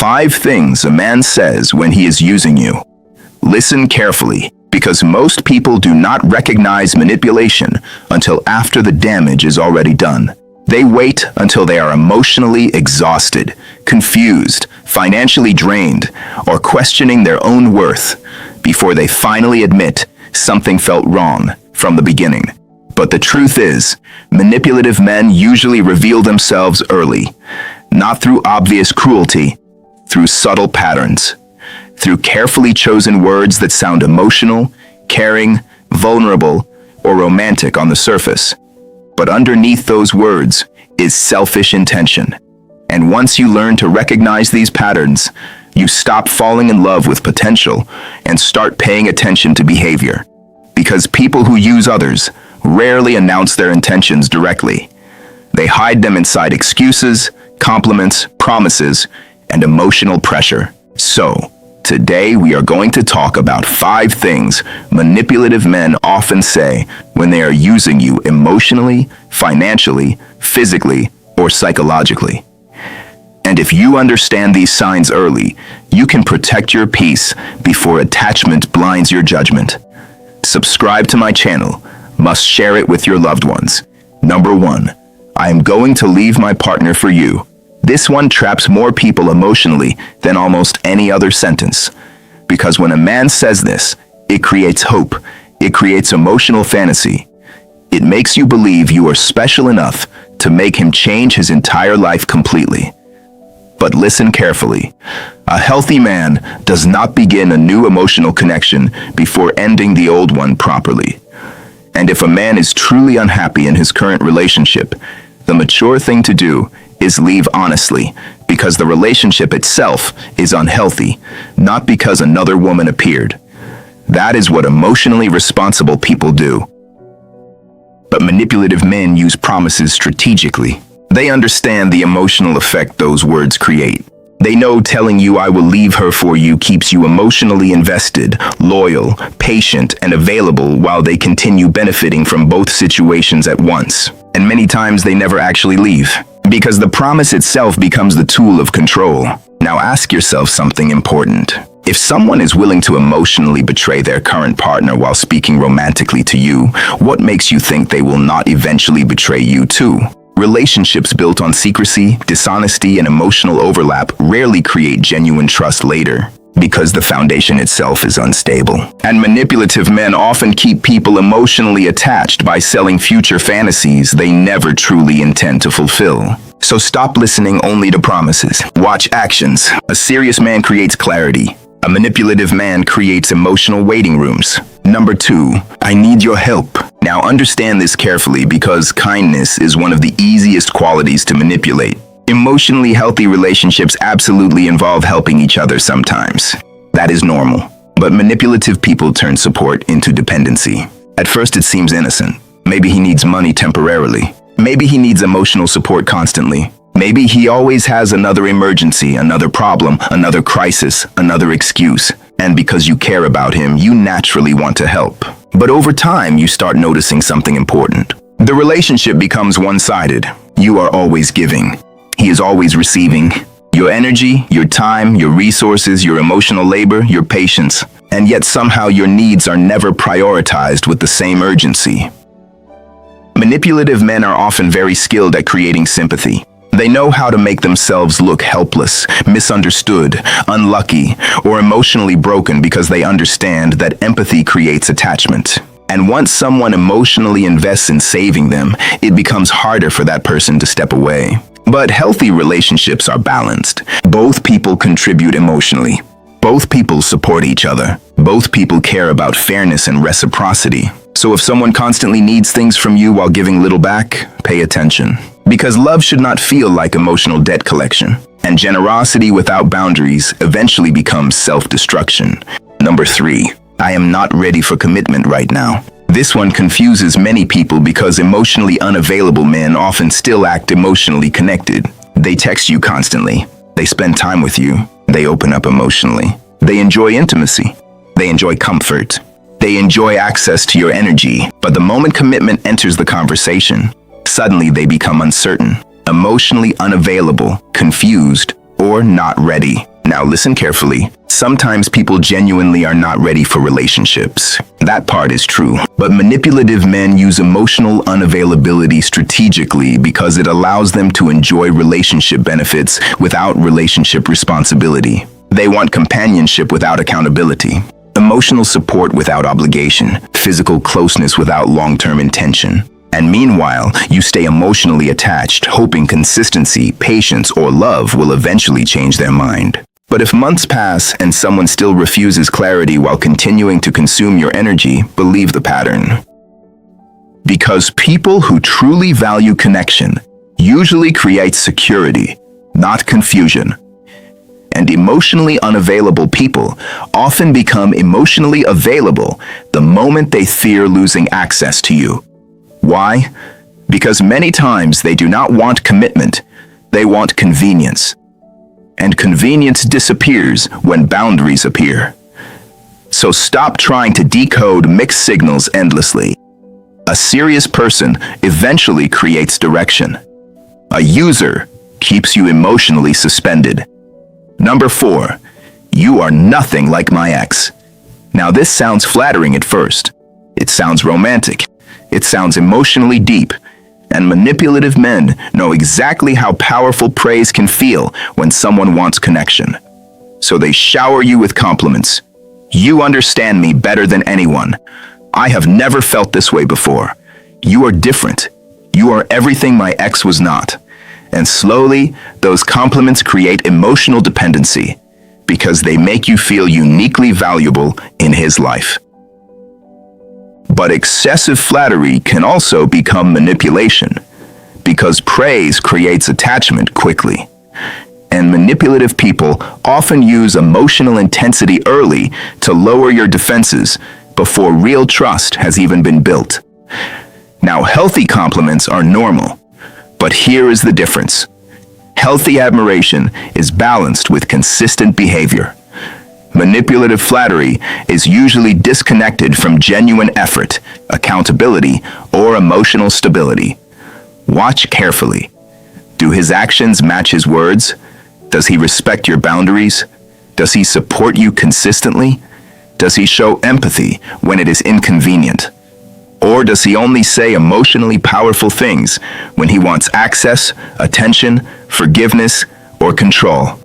5 things a man says when he is using you. Listen carefully, because most people do not recognize manipulation until after the damage is already done. They wait until they are emotionally exhausted, confused, financially drained, or questioning their own worth before they finally admit something felt wrong from the beginning. But the truth is, manipulative men usually reveal themselves early, not through obvious cruelty, through subtle patterns, through carefully chosen words that sound emotional, caring, vulnerable, or romantic on the surface. But underneath those words is selfish intention. And once you learn to recognize these patterns, you stop falling in love with potential and start paying attention to behavior. Because people who use others rarely announce their intentions directly. They hide them inside excuses, compliments, promises, and emotional pressure. So, today we are going to talk about 5 things manipulative men often say when they are using you emotionally, financially, physically, or psychologically. And if you understand these signs early, you can protect your peace before attachment blinds your judgment. Subscribe to my channel. Must share it with your loved ones. Number 1. I am going to leave my partner for you. This one traps more people emotionally than almost any other sentence. Because when a man says this, it creates hope. It creates emotional fantasy. It makes you believe you are special enough to make him change his entire life completely. But listen carefully. A healthy man does not begin a new emotional connection before ending the old one properly. And if a man is truly unhappy in his current relationship, the mature thing to do is leave honestly, because the relationship itself is unhealthy, not because another woman appeared. That is what emotionally responsible people do. But manipulative men use promises strategically. They understand the emotional effect those words create. They know telling you "I will leave her for you" keeps you emotionally invested, loyal, patient, and available while they continue benefiting from both situations at once. And many times they never actually leave, because the promise itself becomes the tool of control. Now ask yourself something important. If someone is willing to emotionally betray their current partner while speaking romantically to you, what makes you think they will not eventually betray you too? Relationships built on secrecy, dishonesty, and emotional overlap rarely create genuine trust later, because the foundation itself is unstable. And manipulative men often keep people emotionally attached by selling future fantasies they never truly intend to fulfill. So stop listening only to promises. Watch actions. A serious man creates clarity. A manipulative man creates emotional waiting rooms. Number 2, I need your help. Now understand this carefully, because kindness is one of the easiest qualities to manipulate. Emotionally healthy relationships absolutely involve helping each other sometimes. That is normal. But manipulative people turn support into dependency. At first it seems innocent. Maybe he needs money temporarily. Maybe he needs emotional support constantly. Maybe he always has another emergency, another problem, another crisis, another excuse. And because you care about him, you naturally want to help. But over time, you start noticing something important. The relationship becomes one-sided. You are always giving. He is always receiving. Your energy, your time, your resources, your emotional labor, your patience. And yet somehow your needs are never prioritized with the same urgency. Manipulative men are often very skilled at creating sympathy. They know how to make themselves look helpless, misunderstood, unlucky, or emotionally broken, because they understand that empathy creates attachment. And once someone emotionally invests in saving them, it becomes harder for that person to step away. But healthy relationships are balanced. Both people contribute emotionally. Both people support each other. Both people care about fairness and reciprocity. So if someone constantly needs things from you while giving little back, pay attention. Because love should not feel like emotional debt collection. And generosity without boundaries eventually becomes self-destruction. Number 3, I am not ready for commitment right now. This one confuses many people, because emotionally unavailable men often still act emotionally connected. They text you constantly. They spend time with you. They open up emotionally. They enjoy intimacy. They enjoy comfort. They enjoy access to your energy. But the moment commitment enters the conversation, suddenly they become uncertain, emotionally unavailable, confused, or not ready. Now listen carefully. Sometimes people genuinely are not ready for relationships. That part is true. But manipulative men use emotional unavailability strategically because it allows them to enjoy relationship benefits without relationship responsibility. They want companionship without accountability, emotional support without obligation, physical closeness without long-term intention. And meanwhile, you stay emotionally attached, hoping consistency, patience, or love will eventually change their mind. But if months pass and someone still refuses clarity while continuing to consume your energy, believe the pattern. Because people who truly value connection usually create security, not confusion. And emotionally unavailable people often become emotionally available the moment they fear losing access to you. Why? Because many times they do not want commitment, they want convenience. And convenience disappears when boundaries appear. So stop trying to decode mixed signals endlessly. A serious person eventually creates direction. A user keeps you emotionally suspended. Number 4, you are nothing like my ex. Now this sounds flattering at first. It sounds romantic. It sounds emotionally deep. And manipulative men know exactly how powerful praise can feel when someone wants connection. So they shower you with compliments. You understand me better than anyone. I have never felt this way before. You are different. You are everything my ex was not. And slowly, those compliments create emotional dependency because they make you feel uniquely valuable in his life. But excessive flattery can also become manipulation because praise creates attachment quickly. And manipulative people often use emotional intensity early to lower your defenses before real trust has even been built. Now, healthy compliments are normal, but here is the difference. Healthy admiration is balanced with consistent behavior. Manipulative flattery is usually disconnected from genuine effort, accountability, or emotional stability. Watch carefully. Do his actions match his words? Does he respect your boundaries? Does he support you consistently? Does he show empathy when it is inconvenient? Or does he only say emotionally powerful things when he wants access, attention, forgiveness, or control?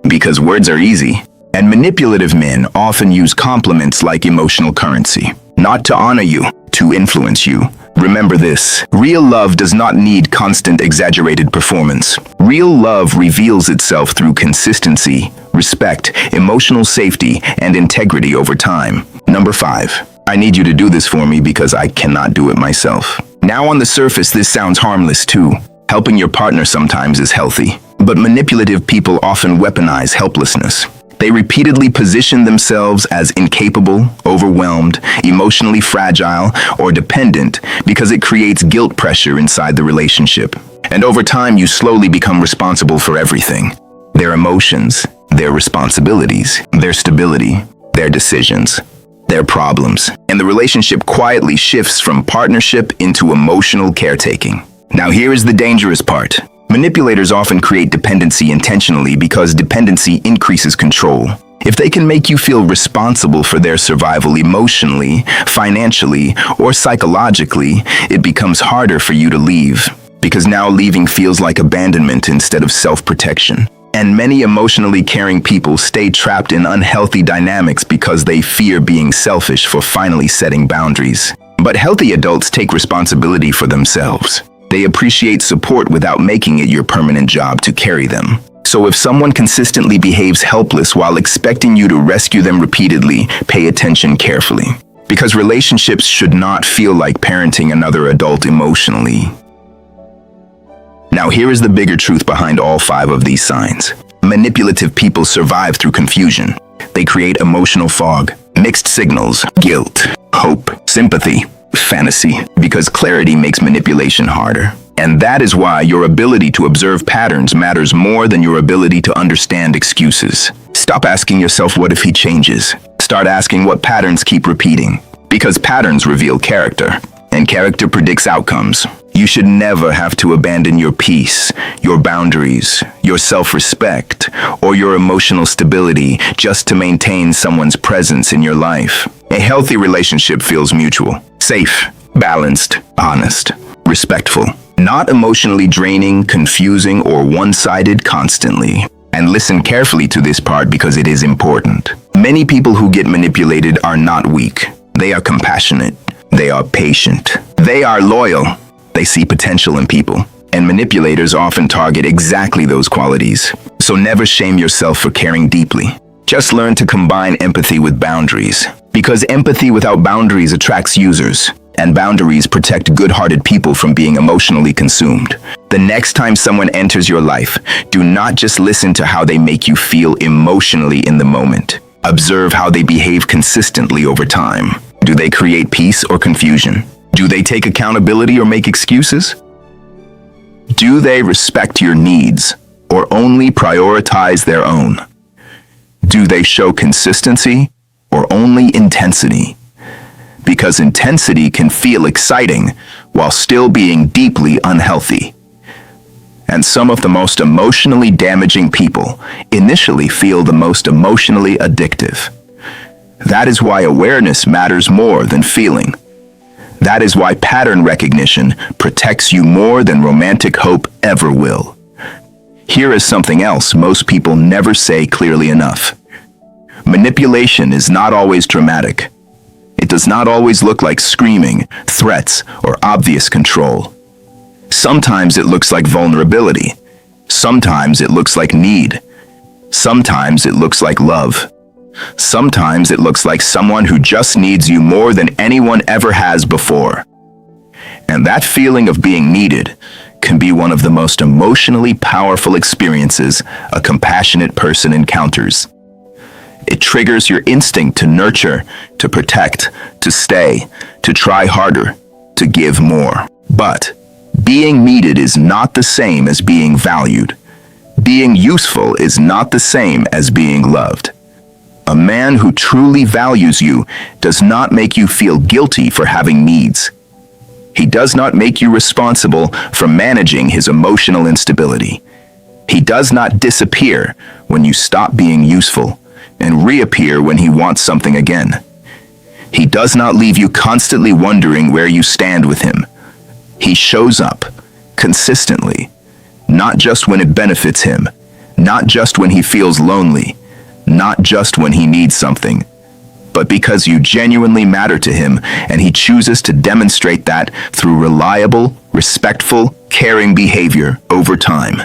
Because words are easy. And manipulative men often use compliments like emotional currency, not to honor you, to influence you. Remember this, real love does not need constant exaggerated performance. Real love reveals itself through consistency, respect, emotional safety, and integrity over time. Number 5, I need you to do this for me because I cannot do it myself. Now on the surface, this sounds harmless too. Helping your partner sometimes is healthy. But manipulative people often weaponize helplessness. They repeatedly position themselves as incapable, overwhelmed, emotionally fragile, or dependent because it creates guilt pressure inside the relationship. And over time, you slowly become responsible for everything. Their emotions, their responsibilities, their stability, their decisions, their problems. And the relationship quietly shifts from partnership into emotional caretaking. Now here is the dangerous part. Manipulators often create dependency intentionally because dependency increases control. If they can make you feel responsible for their survival emotionally, financially, or psychologically, it becomes harder for you to leave, because now leaving feels like abandonment instead of self-protection. And many emotionally caring people stay trapped in unhealthy dynamics because they fear being selfish for finally setting boundaries. But healthy adults take responsibility for themselves. They appreciate support without making it your permanent job to carry them. So if someone consistently behaves helpless while expecting you to rescue them repeatedly, pay attention carefully. Because relationships should not feel like parenting another adult emotionally. Now here is the bigger truth behind all 5 of these signs. Manipulative people survive through confusion. They create emotional fog, mixed signals, guilt, hope, sympathy, fantasy, because clarity makes manipulation harder. And that is why your ability to observe patterns matters more than your ability to understand excuses. Stop asking yourself, what if he changes? Start asking what patterns keep repeating. Because patterns reveal character, and character predicts outcomes. You should never have to abandon your peace, your boundaries, your self-respect, or your emotional stability just to maintain someone's presence in your life. A healthy relationship feels mutual, safe, balanced, honest, respectful, not emotionally draining, confusing, or one-sided constantly. And listen carefully to this part because it is important. Many people who get manipulated are not weak. They are compassionate. They are patient. They are loyal. They see potential in people. And manipulators often target exactly those qualities. So never shame yourself for caring deeply. Just learn to combine empathy with boundaries. Because empathy without boundaries attracts users. And boundaries protect good-hearted people from being emotionally consumed. The next time someone enters your life, do not just listen to how they make you feel emotionally in the moment. Observe how they behave consistently over time. Do they create peace or confusion? Do they take accountability or make excuses? Do they respect your needs or only prioritize their own? Do they show consistency or only intensity? Because intensity can feel exciting while still being deeply unhealthy. And some of the most emotionally damaging people initially feel the most emotionally addictive. That is why awareness matters more than feeling. That is why pattern recognition protects you more than romantic hope ever will. Here is something else most people never say clearly enough. Manipulation is not always dramatic. It does not always look like screaming, threats, or obvious control. Sometimes it looks like vulnerability. Sometimes it looks like need. Sometimes it looks like love. Sometimes it looks like someone who just needs you more than anyone ever has before. And that feeling of being needed can be one of the most emotionally powerful experiences a compassionate person encounters. It triggers your instinct to nurture, to protect, to stay, to try harder, to give more. But being needed is not the same as being valued. Being useful is not the same as being loved. A man who truly values you does not make you feel guilty for having needs. He does not make you responsible for managing his emotional instability. He does not disappear when you stop being useful and reappear when he wants something again. He does not leave you constantly wondering where you stand with him. He shows up consistently, not just when it benefits him, not just when he feels lonely, not just when he needs something, but because you genuinely matter to him, and he chooses to demonstrate that through reliable, respectful, caring behavior over time.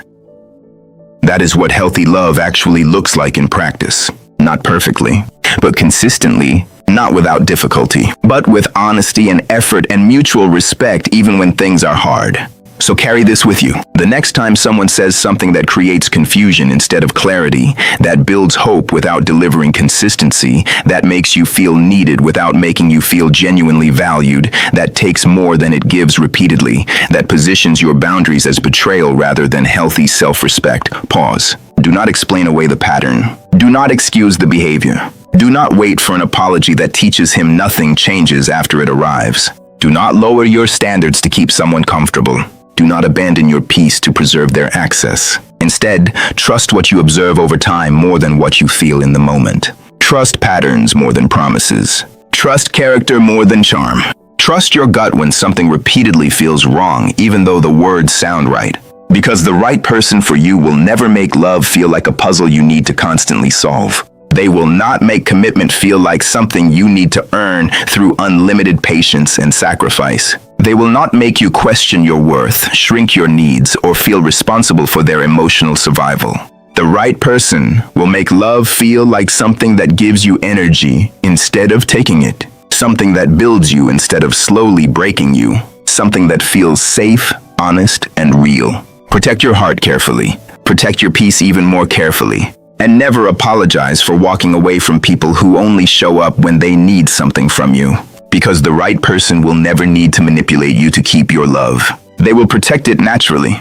That is what healthy love actually looks like in practice. Not perfectly, but consistently, not without difficulty, but with honesty and effort and mutual respect even when things are hard. So carry this with you. The next time someone says something that creates confusion instead of clarity, that builds hope without delivering consistency, that makes you feel needed without making you feel genuinely valued, that takes more than it gives repeatedly, that positions your boundaries as betrayal rather than healthy self-respect, pause. Do not explain away the pattern. Do not excuse the behavior. Do not wait for an apology that teaches him nothing changes after it arrives. Do not lower your standards to keep someone comfortable. Do not abandon your peace to preserve their access. Instead, trust what you observe over time more than what you feel in the moment. Trust patterns more than promises. Trust character more than charm. Trust your gut when something repeatedly feels wrong, even though the words sound right. Because the right person for you will never make love feel like a puzzle you need to constantly solve. They will not make commitment feel like something you need to earn through unlimited patience and sacrifice. They will not make you question your worth, shrink your needs, or feel responsible for their emotional survival. The right person will make love feel like something that gives you energy instead of taking it. Something that builds you instead of slowly breaking you. Something that feels safe, honest, and real. Protect your heart carefully. Protect your peace even more carefully. And never apologize for walking away from people who only show up when they need something from you. Because the right person will never need to manipulate you to keep your love. They will protect it naturally.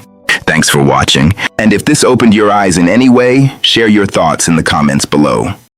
Thanks for watching. And if this opened your eyes in any way, share your thoughts in the comments below.